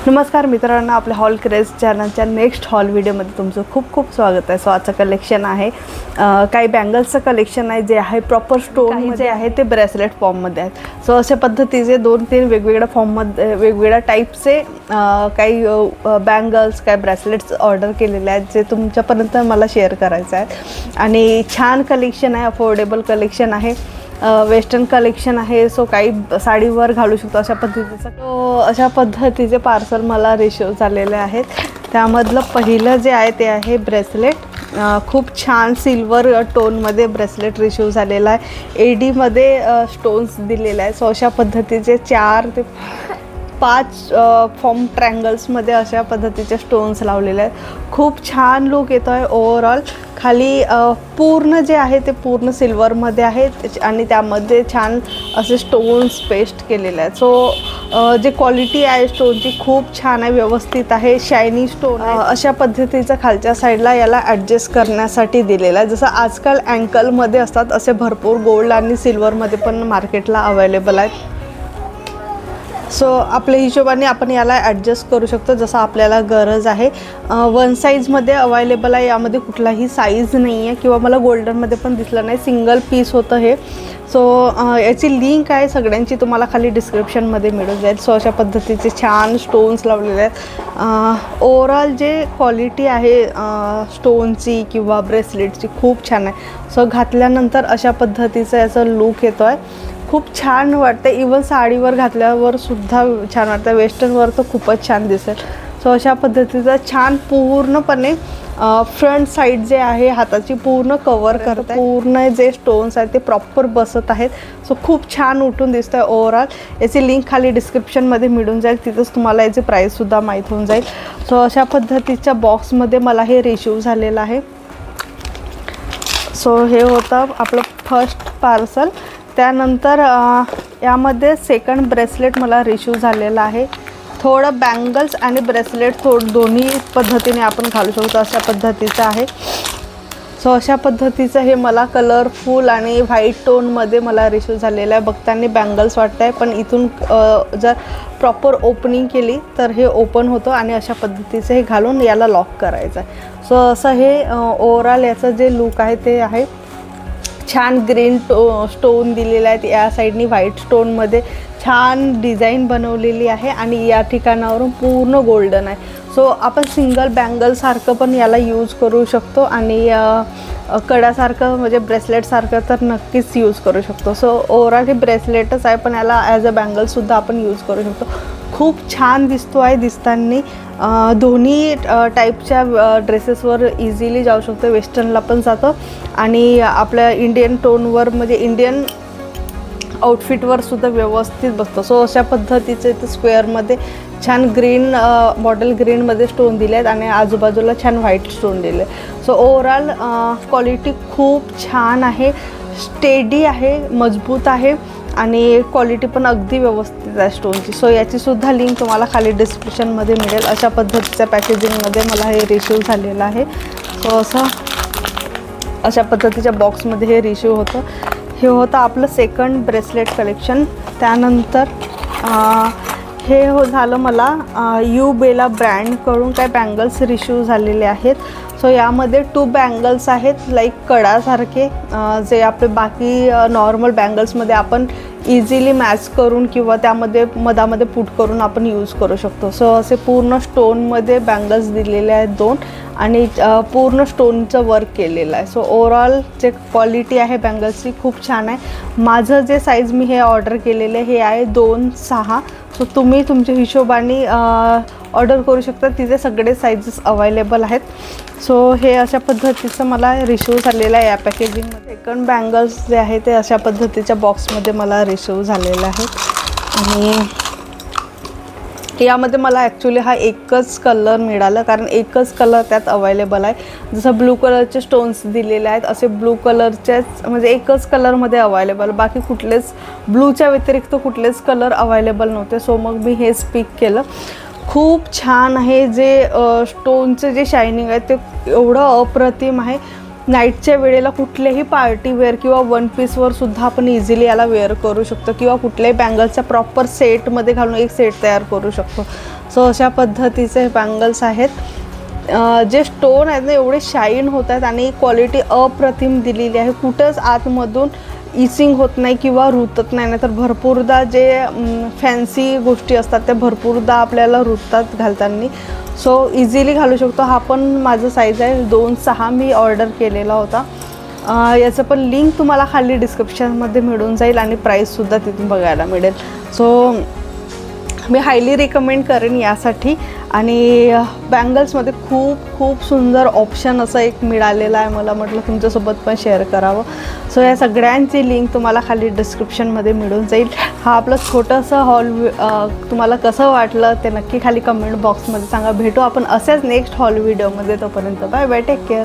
नमस्कार मित्रांनो, आपल्या हॉल क्रेज चॅनलच्या नेक्स्ट हॉल व्हिडिओमध्ये तुमचं खूप खूप स्वागत आहे। सो आजचं कलेक्शन आहे काही बँगल्सचं कलेक्शन आहे जे आहे प्रॉपर स्टोन जे आहे ते ब्रेसलेट फॉर्ममध्ये आहेत। सो अशा पद्धतीचे 2-3 वेगवेगळ्या फॉर्ममध्ये वेगवेगळ्या टाईपचे काही बँगल्स काय ब्रेसलेट्स ऑर्डर केलेले आहेत जे तुमच्यापर्यंत मला शेअर करायचं आहे। आणि छान कलेक्शन आहे, अफोर्डेबल कलेक्शन आहे, वेस्टर्न कलेक्शन आहे। सो काही साडीवर घालू शकतो अशा पद्धतीचं। तो अशा पद्धतीचे पार्सल मला रिसीव झालेले आहेत। त्यामधलं पहिलं जे आहे ते आहे ब्रेसलेट। खूप छान सिल्वर टोनमध्ये ब्रेसलेट रिसीव झालेला आहे। एडीमध्ये स्टोन्स दिलेले आहे। सो अशा पद्धतीचे 4 ते 5 फॉर्म ट्रँगल्समध्ये अशा पद्धतीचे स्टोन्स लावलेले आहेत। खूप छान लुक येतो आहे ओव्हरऑल। खाली पूर्ण जे आहे ते पूर्ण सिल्वरमध्ये आहे आणि त्यामध्ये छान असे स्टोन्स पेस्ट केलेले आहेत। सो जे क्वालिटी आहे स्टोनची खूप छान आहे, व्यवस्थित आहे, शायनी स्टोन आहे। अशा पद्धतीचं खालच्या साईडला याला ॲडजस्ट करण्यासाठी दिलेलं आहे। जसं आजकाल अँकलमध्ये असतात असे भरपूर गोल्ड आणि सिल्वरमध्ये पण मार्केटला अवेलेबल आहेत। सो आपल्या हिशोबाने आपण याला ॲडजस्ट करू शकतो जसं आपल्याला गरज आहे। 1 साईजमध्ये अवेलेबल आहे, यामध्ये कुठलाही साईज नाही आहे किंवा मला गोल्डनमध्ये पण दिसलं नाही, सिंगल पीस होतं हे। सो याची लिंक आहे सगळ्यांची तुम्हाला खाली डिस्क्रिप्शनमध्ये मिळून जाईल। सो अशा पद्धतीचे छान स्टोन्स लावलेले आहेत। ओव्हरऑल जे क्वालिटी आहे स्टोनची किंवा ब्रेसलेटची खूप छान आहे। सो घातल्यानंतर अशा पद्धतीचं याचं लुक येतो आहे, खूप छान वाटतं। इवन साडीवर घातल्यावर सुद्धा छान वाटतं, वेस्टर्नवर तर खूपच छान दिसेल। सो अशा पद्धतीचं छान पूर्णपणे फ्रंट साईड जे आहे हाताची पूर्ण कवर करतं, पूर्ण जे स्टोन्स आहेत ते प्रॉपर बसत आहेत। सो खूप छान उठून दिसतं आहे ओव्हरऑल। याची लिंक खाली डिस्क्रिप्शनमध्ये मिळून जाईल, तिथंच तुम्हाला याची प्राईससुद्धा माहीत होऊन जाईल। सो अशा पद्धतीच्या बॉक्समध्ये मला हे रिसीव झालेलं आहे। सो हे होतं आपलं फर्स्ट पार्सल। त्यानंतर यामध्ये सेकंड ब्रेसलेट मला रिसीव झालेलं आहे। थोडं बँगल्स आणि ब्रेसलेट दोन्ही पद्धतीने आपण घालू शकतो अशा पद्धतीचं आहे। सो अशा पद्धतीचं हे मला कलरफुल आणि व्हाईट टोनमध्ये मला रिसीव झालेलं आहे। बघताना बँगल्स वाटत आहे पण इथून जर प्रॉपर ओपनिंग केली तर हे ओपन होतं आणि अशा पद्धतीचं हे घालून याला लॉक करायचं आहे। सो असं हे ओव्हरऑल याचं जे लुक आहे ते आहे। छान ग्रीन स्टोन दिलेले आहेत, या साईडनी व्हाईट स्टोनमध्ये छान डिझाईन बनवलेली आहे आणि या ठिकाणावरून पूर्ण गोल्डन आहे। सो आपण सिंगल बँगलसारखं पण याला यूज करू शकतो आणि कडासारखं म्हणजे ब्रेसलेटसारखं तर नक्कीच यूज करू शकतो। सो ओव्हरऑल हे ब्रेसलेटच आहे पण याला ॲज अ बँगलसुद्धा आपण यूज करू शकतो। खूप छान दिसतो आहे दिसताना। दोन्ही टाईपच्या ड्रेसेसवर इझिली जाऊ शकतो, वेस्टर्नला पण जातं आणि आपल्या इंडियन टोनवर म्हणजे इंडियन आउटफिटवर सुद्धा व्यवस्थित बसतो। सो अशा पद्धतीचे ते स्क्वेअरमध्ये छान ग्रीन बॉटल ग्रीनमध्ये स्टोन दिले आहेत आणि आजूबाजूला छान व्हाईट स्टोन दिले। सो ओव्हरऑल क्वालिटी खूप छान आहे, स्टेडी आहे, मजबूत आहे आणि क्वालिटी पण अगदी व्यवस्थित आहे स्टोनची। सो याचीसुद्धा लिंक तुम्हाला खाली डिस्क्रिप्शनमध्ये मिळेल। अशा पद्धतीच्या पॅकेजिंगमध्ये मला हे रिसीव झालेलं आहे। सो अशा पद्धतीच्या बॉक्समध्ये हे रिसीव होतं। हे होतं आपलं सेकंड ब्रेसलेट कलेक्शन। त्यानंतर हे झालं मला यू बेला ब्रँडकडून काय बँगल्स रिसीव झालेले आहेत। सो यामध्ये 2 बँगल्स आहेत लाईक कडासारखे, जे आपले बाकी नॉर्मल बँगल्समध्ये आपण इझिली मॅच करून किंवा त्यामध्ये मधामध्ये पुट करून आपण यूज करू शकतो। सो असे पूर्ण स्टोनमध्ये बँगल्स दिलेले आहेत 2 आणि पूर्ण स्टोनचं वर्क केलेलं आहे। सो ओव्हरऑल जे क्वालिटी आहे बँगल्सची खूप छान आहे। माझं जे साईज मी हे ऑर्डर केलेलं हे आहे 2-6। सो तुम्ही तुमच्या हिशोबाने ऑर्डर करू शकता, तिथे सगळे साईजेस अवेलेबल आहेत। सो हे अशा पद्धतीचं मला रिसीव झालेलं आहे या पॅकेजिंगमध्ये। सेकंड बँगल्स जे आहे ते अशा पद्धतीच्या बॉक्समध्ये मला रिसीव झालेले आहेत आणि यामध्ये मला ॲक्च्युली हा एकच कलर मिळाला कारण एकच कलर त्यात अवेलेबल आहे। जसं ब्लू कलरचे स्टोन्स दिलेले आहेत असे ब्लू कलरचेच म्हणजे एकच कलरमध्ये अवेलेबल, बाकी कुठलेच ब्लूच्या व्यतिरिक्त कुठलेच कलर अवेलेबल नव्हते। सो मग मी हेच पिक केलं। खूप छान आहे. जे स्टोनचं जे शायनिंग आहे ते एवढं अप्रतिम आहे. नाईटच्या वेळेला कुठल्याही पार्टी वेअर किंवा वन पीसवर सुद्धा आपण इझिली याला वेअर करू शकतो किंवा कुठल्याही बँगल्सच्या प्रॉपर सेटमध्ये घालून एक सेट तयार करू शकतो. सो अशा पद्धतीचे हे बँगल्स आहेत. जे स्टोन आहेत ना एवढे शाईन होत आहेत आणि क्वालिटी अप्रतिम दिलेली आहे. कुठंच आतमधून इचिंग होत नाही किंवा रुतत नाही. तर भरपूरदा जे फॅन्सी गोष्टी असतात त्या भरपूरदा आपल्याला रुततात घालताना. सो इझिली घालू शकतो. हा पण माझं साईज आहे 2.6 मी ऑर्डर केलेला होता. याचं पण लिंक तुम्हाला खाली डिस्क्रिप्शनमध्ये मिळून जाईल आणि प्राईससुद्धा तिथून बघायला मिळेल. सो मी हायली रिकमेंड करेन यासाठी. आणि बँगल्समध्ये खूप सुंदर ऑप्शन असं एक मिळालेलं आहे. मला म्हटलं तुमच्यासोबत पण शेअर करावं. सो या सगळ्यांची लिंक तुम्हाला खाली डिस्क्रिप्शनमध्ये मिळून जाईल. हा आपलं छोटंसं हॉल तुम्हाला कसं वाटलं ते नक्की खाली कमेंट बॉक्समध्ये सांगा. भेटू आपण असेच नेक्स्ट हॉल व्हिडिओमध्ये. तोपर्यंत बाय बाय, टेक केअर.